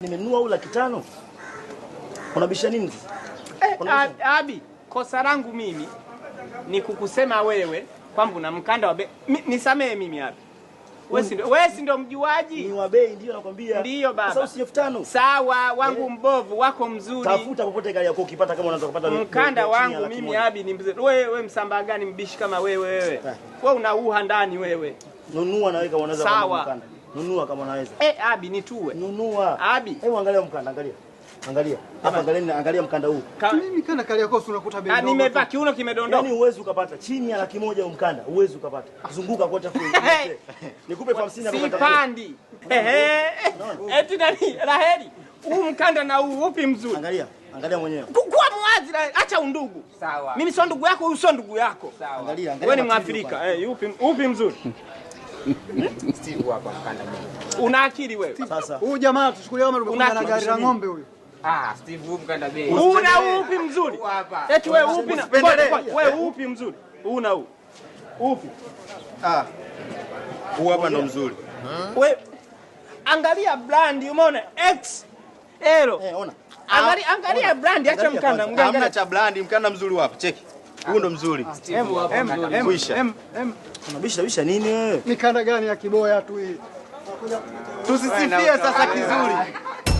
Nimenunua au 500. Unabisha nini? Abi, kosa langu mimi ni kukusema wewe kwamba una mkanda wa bei. Nisamee mimi Abi. Wewe si ndio mjuaji? Ni wa bei ndio nakwambia. Ndio baba. Sasa usi 5000. Sawa, wangu mbovu, wako mzuri. Tafuta popote gari yako ukipata kama unaweza kupata mkanda wangu mimi Abi ni mzuri. Wewe msamba gani mbishi kama wewe? Wewe una ndani wewe. Nunua na wewe kama unaweza kupata mkanda. Nunua kama unaweza. Abi nitue. Nunua. Abi. Hebu angalia mkanda, angalia. Angalia. Hapa angalia mkanda huu. Mimi kana kali yako unakuta bei ndogo. Nimevaa kiuno kimedondoka. Yaani uwezo ukapata chini ya 100,000 mkanda, uwezo ukapata. Zunguka kote kule. Nikupe 50 na kupata. Sipandi. Eti nani? Laheri. Huu mkanda na huu upi mzuri? Angalia mwenyewe. Kwa mwazi acha undugu. Sawa. Mimi sio ndugu yako, huyu sio ndugu yako. Sawa. Angalia. Wewe ni Mwafrika. Upi mzuri? Steve hapa mkanda mimi. Una akili wewe. Sasa. Huyu jamaa tuchukulie kama tulikuwa na gari la ng'ombe huyu. Steve huu mkanda bei. Una upi mzuri? Eti wewe upi na wewe upi mzuri? Una huu. Upi? Huu hapa ndo mzuri. Wewe angalia brand, umeona X Elo. Ona. Angalia brand, acha mkanda mganga. Hamna cha brand, mkanda mzuri hapa. Cheki. Huu ndo mzuri. Unabisha nini wewe? Mikanda gani ya kiboya tu hii? Tusisifie sasa kizuri.